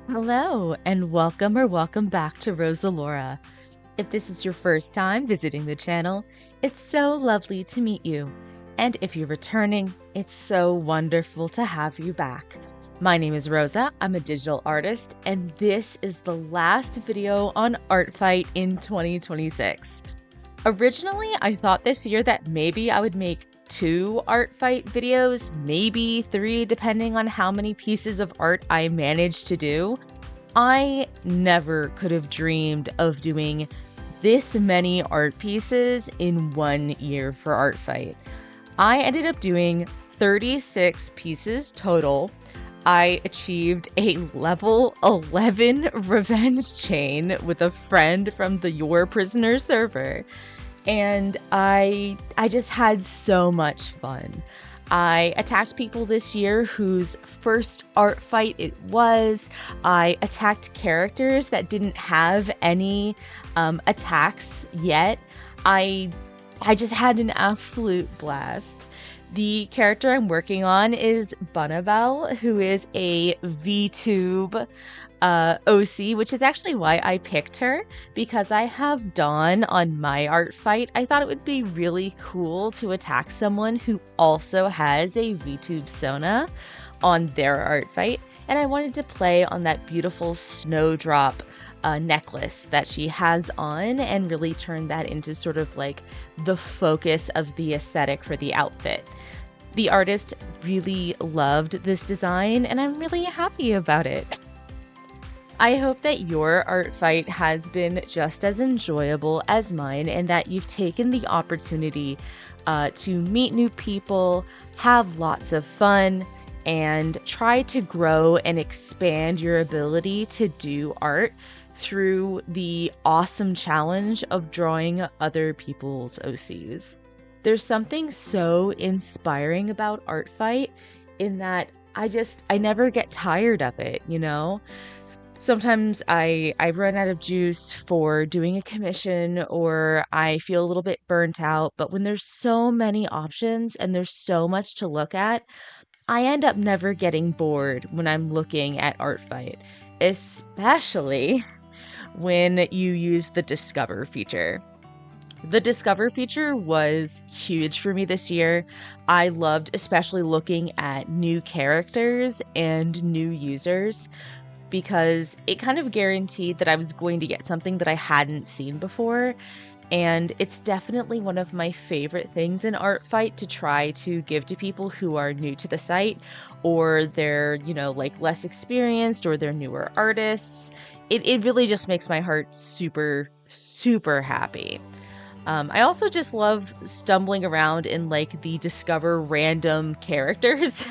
Hello, and welcome back to Rosalora. If this is your first time visiting the channel, it's so lovely to meet you. And if you're returning, it's so wonderful to have you back. My name is Rosa, I'm a digital artist, and this is the last video on Artfight in 2026. Originally, I thought this year that maybe I would make 2 Artfight videos, maybe 3, depending on how many pieces of art I managed to do. I never could have dreamed of doing this many art pieces in 1 year for Artfight. I ended up doing 36 pieces total. I achieved a level 11 revenge chain with a friend from the Your Prisoner server. And I just had so much fun. I attacked people this year whose first art fight it was. I attacked characters that didn't have any attacks yet. I just had an absolute blast. The character I'm working on is Bunnabelle, who is a VTube OC, which is actually why I picked her, because I have Dawn on my art fight. I thought it would be really cool to attack someone who also has a VTube Sona on their art fight, and I wanted to play on that beautiful snowdrop necklace that she has on and really turn that into sort of like the focus of the aesthetic for the outfit. The artist really loved this design, and I'm really happy about it. I hope that your art fight has been just as enjoyable as mine and that you've taken the opportunity to meet new people, have lots of fun, and try to grow and expand your ability to do art through the awesome challenge of drawing other people's OCs. There's something so inspiring about Artfight in that I never get tired of it, you know? Sometimes I run out of juice for doing a commission or I feel a little bit burnt out, but when there's so many options and there's so much to look at, I end up never getting bored when I'm looking at Artfight, especially when you use the Discover feature. The Discover feature was huge for me this year. I loved especially looking at new characters and new users because it kind of guaranteed that I was going to get something that I hadn't seen before. And it's definitely one of my favorite things in Artfight to try to give to people who are new to the site or they're, like less experienced or they're newer artists. It really just makes my heart super, super happy. I also just love stumbling around in like the discover random characters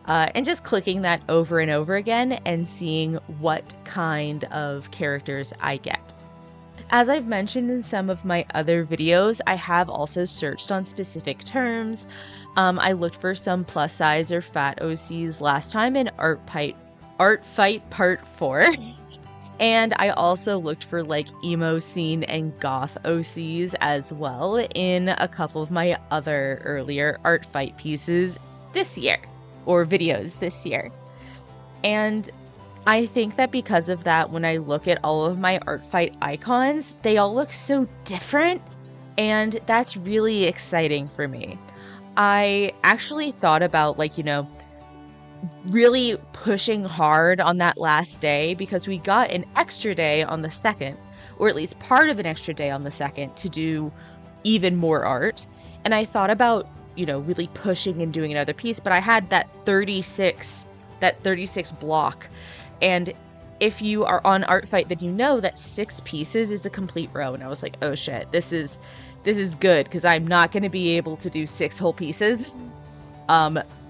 and just clicking that over and over again and seeing what kind of characters I get. As I've mentioned in some of my other videos, I have also searched on specific terms. I looked for some plus size or fat OCs last time in Artfight Part 4. And I also looked for like emo scene and goth OCs as well in a couple of my other earlier Artfight pieces this year, or videos this year. And I think that because of that, when I look at all of my Artfight icons, they all look so different, and that's really exciting for me. I actually thought about really pushing hard on that last day because we got an extra day on the 2nd, or at least part of an extra day on the 2nd to do even more art. And I thought about, really pushing and doing another piece, but I had that 36 block. And if you are on Artfight, then you know that 6 pieces is a complete row. And I was like, oh shit, this is good because I'm not going to be able to do 6 whole pieces.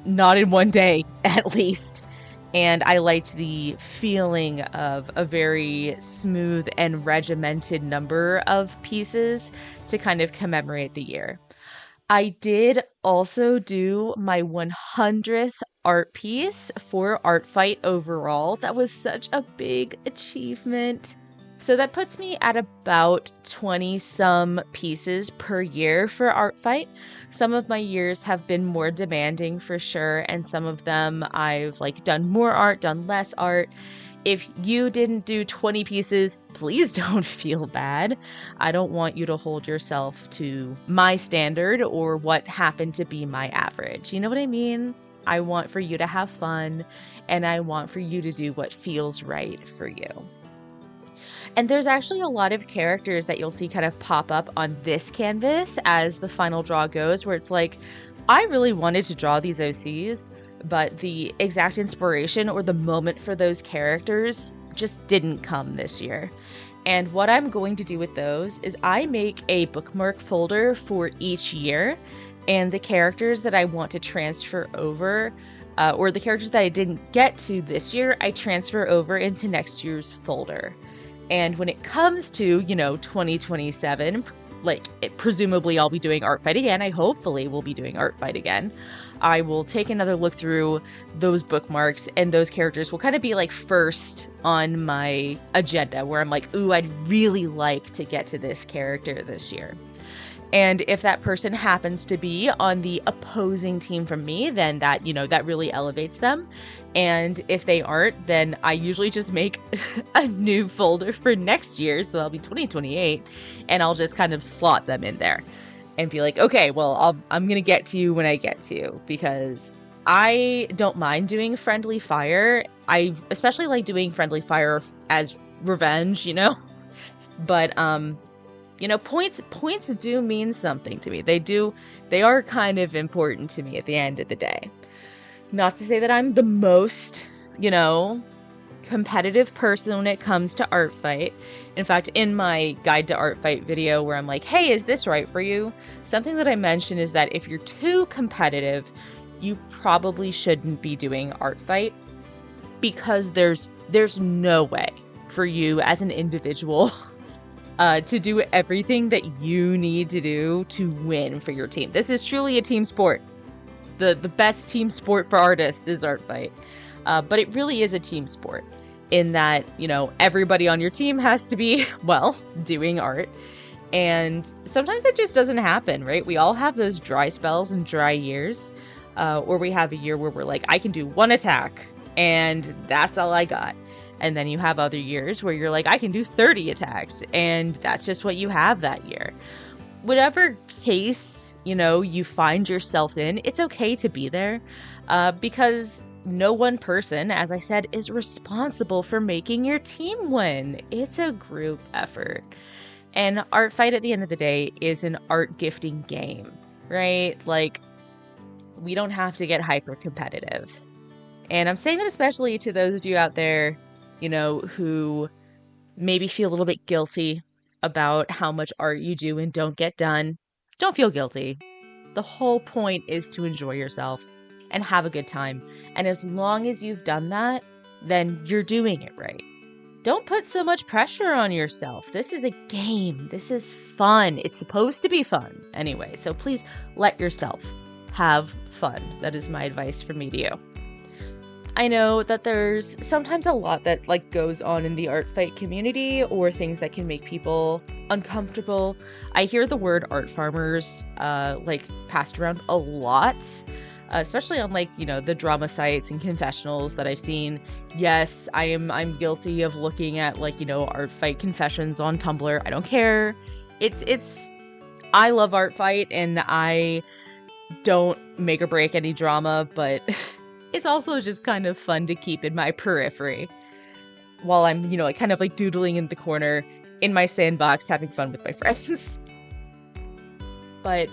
Not in one day, at least. And I liked the feeling of a very smooth and regimented number of pieces to kind of commemorate the year. I did also do my 100th art piece for Artfight overall. That was such a big achievement. So that puts me at about 20 some pieces per year for Artfight. Some of my years have been more demanding for sure, and some of them I've like done more art, done less art. If you didn't do 20 pieces, please don't feel bad. I don't want you to hold yourself to my standard or what happened to be my average. You know what I mean? I want for you to have fun, and I want for you to do what feels right for you. And there's actually a lot of characters that you'll see kind of pop up on this canvas as the final draw goes, where it's like, I really wanted to draw these OCs, but the exact inspiration or the moment for those characters just didn't come this year. And what I'm going to do with those is I make a bookmark folder for each year, and the characters that I want to transfer over, or the characters that I didn't get to this year, I transfer over into next year's folder. And when it comes to, 2027, presumably I'll be doing Artfight again. I hopefully will be doing Artfight again. I will take another look through those bookmarks, and those characters will kind of be like first on my agenda, where I'm like, ooh, I'd really like to get to this character this year. And if that person happens to be on the opposing team from me, then that, that really elevates them. And if they aren't, then I usually just make a new folder for next year, so that'll be 2028, and I'll just kind of slot them in there and be like, okay, well, I'm going to get to you when I get to you, because I don't mind doing friendly fire. I especially like doing friendly fire as revenge, but, points do mean something to me. They are kind of important to me at the end of the day. Not to say that I'm the most, competitive person when it comes to Artfight. In fact, in my guide to Artfight video where I'm like, hey, is this right for you? Something that I mentioned is that if you're too competitive, you probably shouldn't be doing Artfight, because there's no way for you as an individual to do everything that you need to do to win for your team. This is truly a team sport. The best team sport for artists is Artfight. But it really is a team sport in that, everybody on your team has to be, doing art. And sometimes it just doesn't happen, right? We all have those dry spells and dry years. Or we have a year where we're like, I can do one attack and that's all I got. And then you have other years where you're like, I can do 30 attacks, and that's just what you have that year. Whatever case, you find yourself in, it's okay to be there, because no one person, as I said, is responsible for making your team win. It's a group effort. And Artfight at the end of the day is an art gifting game, right? Like, we don't have to get hyper competitive. And I'm saying that especially to those of you out there, who maybe feel a little bit guilty about how much art you do and don't get done. Don't feel guilty. The whole point is to enjoy yourself and have a good time. And as long as you've done that, then you're doing it right. Don't put so much pressure on yourself. This is a game. This is fun. It's supposed to be fun anyway. So please let yourself have fun. That is my advice from me to you. I know that there's sometimes a lot that goes on in the Artfight community, or things that can make people uncomfortable. I hear the word art farmers passed around a lot, especially on the drama sites and confessionals that I've seen. Yes, I'm guilty of looking at Artfight confessions on Tumblr. I don't care. I love Artfight, and I don't make or break any drama, but it's also just kind of fun to keep in my periphery while I'm, kind of doodling in the corner in my sandbox, having fun with my friends. But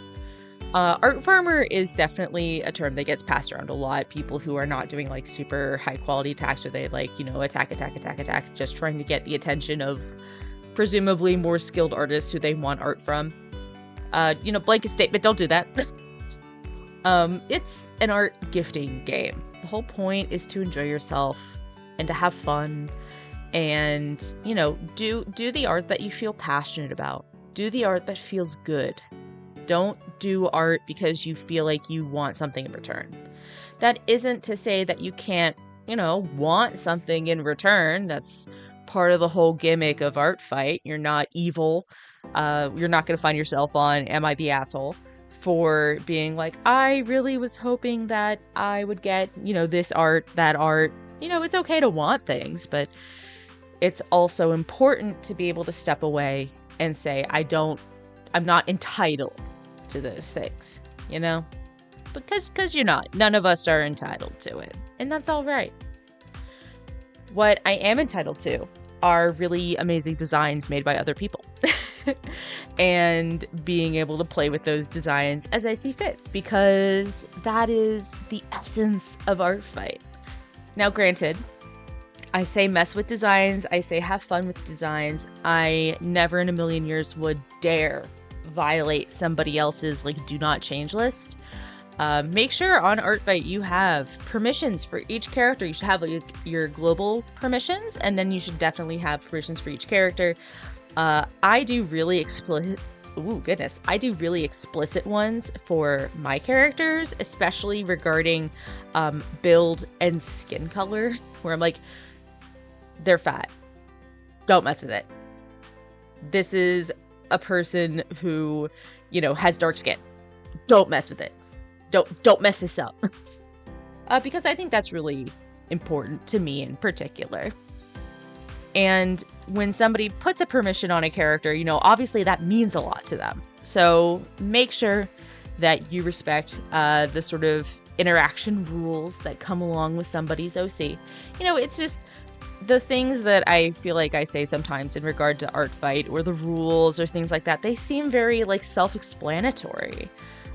art farmer is definitely a term that gets passed around a lot. People who are not doing super high quality attacks, or they attack, just trying to get the attention of presumably more skilled artists who they want art from. Blanket statement, don't do that. It's an art gifting game. The whole point is to enjoy yourself and to have fun, and, do the art that you feel passionate about. Do the art that feels good. Don't do art because you feel like you want something in return. That isn't to say that you can't, want something in return. That's part of the whole gimmick of Artfight. You're not evil. You're not going to find yourself on Am I the Asshole for being like, I really was hoping that I would get, this art, that art. It's okay to want things, but it's also important to be able to step away and say, I'm not entitled to those things, because you're not. None of us are entitled to it, and that's all right. What I am entitled to are really amazing designs made by other people and being able to play with those designs as I see fit, because that is the essence of Artfight. Now, granted, I say mess with designs, I say have fun with designs. I never in a million years would dare violate somebody else's do not change list. Make sure on Artfight you have permissions for each character. You should have your global permissions, and then you should definitely have permissions for each character. I do really explicit ones for my characters, especially regarding build and skin color, where I'm like, they're fat. Don't mess with it. This is a person who, has dark skin. Don't mess with it. Don't mess this up. Because I think that's really important to me in particular. And when somebody puts a permission on a character, obviously that means a lot to them. So make sure that you respect the sort of interaction rules that come along with somebody's OC. It's just the things that I feel like I say sometimes in regard to Artfight or the rules or things like that. They seem very self-explanatory.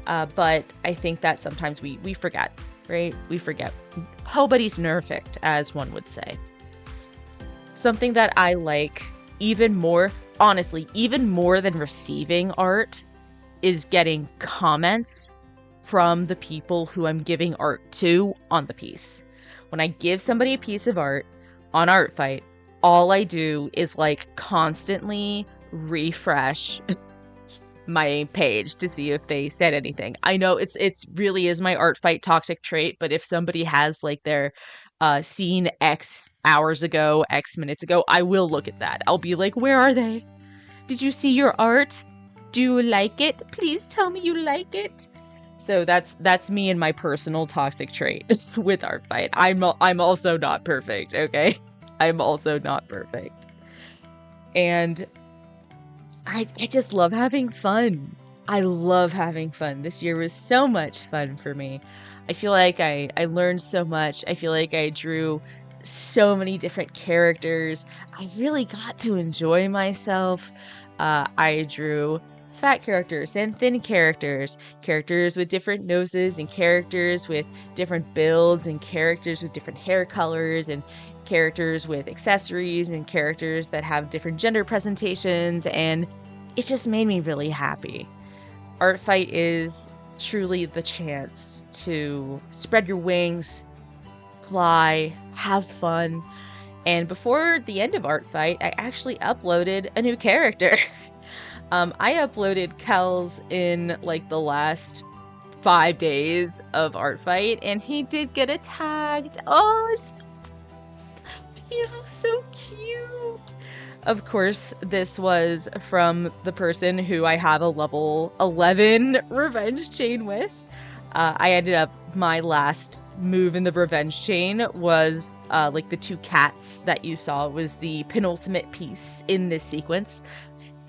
But I think that sometimes we forget, right? We forget. Nobody's perfect, as one would say. Something that I like even more, honestly, even more than receiving art, is getting comments from the people who I'm giving art to on the piece. When I give somebody a piece of art on Artfight, all I do is constantly refresh my page to see if they said anything. I know it's really is my Artfight toxic trait, but if somebody has their seen X hours ago, X minutes ago, I will look at that. I'll be like, where are they? Did you see your art? Do you like it? Please tell me you like it. So that's me and my personal toxic trait with Artfight. I'm also not perfect, okay? I'm also not perfect. And I just love having fun. I love having fun. This year was so much fun for me. I feel like I learned so much. I feel like I drew so many different characters. I really got to enjoy myself. I drew fat characters and thin characters, characters with different noses and characters with different builds and characters with different hair colors and characters with accessories and characters that have different gender presentations, and it just made me really happy. Artfight is truly the chance to spread your wings, fly, have fun, and before the end of Artfight, I actually uploaded a new character. I uploaded Kells in the last 5 days of Artfight, and he did get tagged. Oh, he looks so cute. Of course, this was from the person who I have a level 11 revenge chain with. I ended up, my last move in the revenge chain was the 2 cats that you saw was the penultimate piece in this sequence.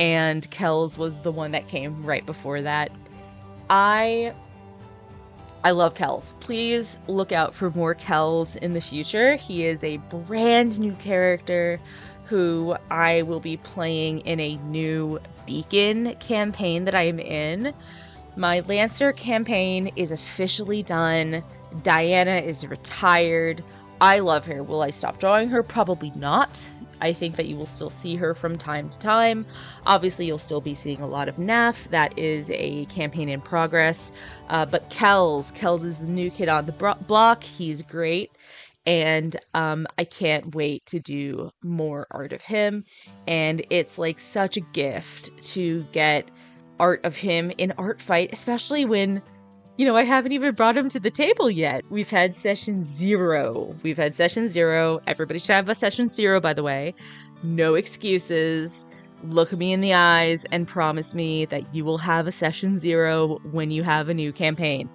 And Kells was the one that came right before that. I love Kells. Please look out for more Kells in the future. He is a brand new character who I will be playing in a new Beacon campaign that I am in. My Lancer campaign is officially done. Diana is retired. I love her. Will I stop drawing her? Probably not. I think that you will still see her from time to time. Obviously, you'll still be seeing a lot of NAF. That is a campaign in progress. But Kells is the new kid on the block. He's great. And I can't wait to do more art of him. And it's such a gift to get art of him in Artfight, especially when I haven't even brought him to the table yet. We've had session 0. Everybody should have a session 0, by the way. No excuses. Look me in the eyes and promise me that you will have a session 0 when you have a new campaign.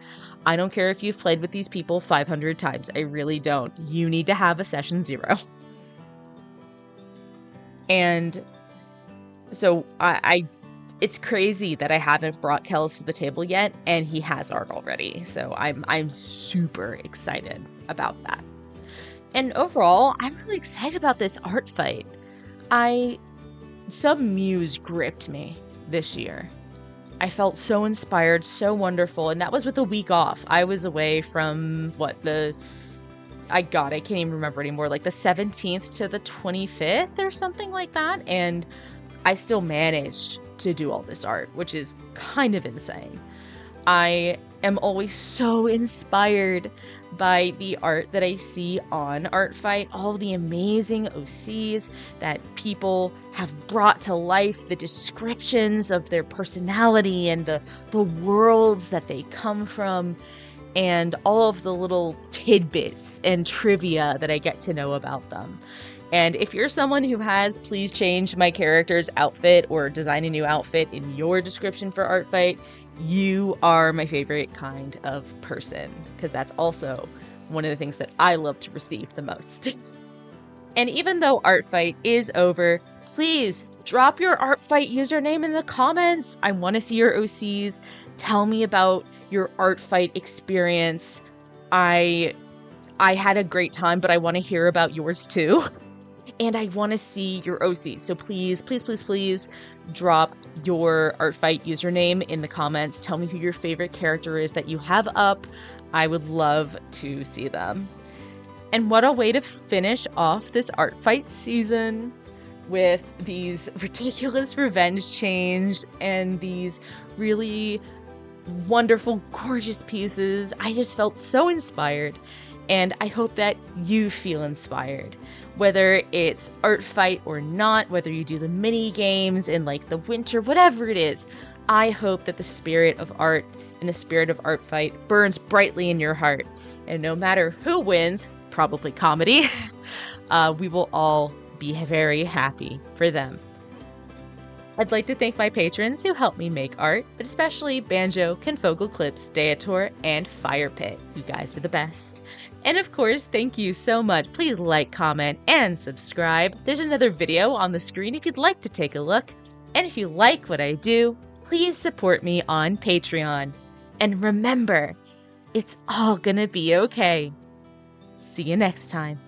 I don't care if you've played with these people 500 times. I really don't. You need to have a session 0. And so it's crazy that I haven't brought Kells to the table yet, and he has art already. So I'm super excited about that. And overall, I'm really excited about this art fight. Some muse gripped me this year. I felt so inspired, so wonderful, and that was with a week off. I was away from I can't even remember anymore, like the 17th to the 25th or something like that, and I still managed to do all this art, which is kind of insane. I am always so inspired by the art that I see on Artfight, all the amazing OCs that people have brought to life, the descriptions of their personality and the worlds that they come from, and all of the little tidbits and trivia that I get to know about them. And if you're someone who has Please Change My Character's Outfit or Design a New Outfit in your description for Artfight, you are my favorite kind of person, because that's also one of the things that I love to receive the most. And even though Artfight is over, please drop your Artfight username in the comments. I want to see your OCs. Tell me about your Artfight experience. I had a great time, but I want to hear about yours too. And I want to see your OCs. So please, please, please, please drop your Artfight username in the comments. Tell me who your favorite character is that you have up. I would love to see them. And what a way to finish off this Artfight season with these ridiculous revenge chains and these really wonderful, gorgeous pieces. I just felt so inspired. And I hope that you feel inspired, whether it's Artfight or not, whether you do the mini games in like the winter, whatever it is. I hope that the spirit of art and the spirit of Artfight burns brightly in your heart. And no matter who wins, probably comedy, we will all be very happy for them. I'd like to thank my patrons who helped me make art, but especially Banjo, Confocal Clips, Deator, and Firepit. You guys are the best. And of course, thank you so much. Please like, comment, and subscribe. There's another video on the screen if you'd like to take a look. And if you like what I do, please support me on Patreon. And remember, it's all gonna be okay. See you next time.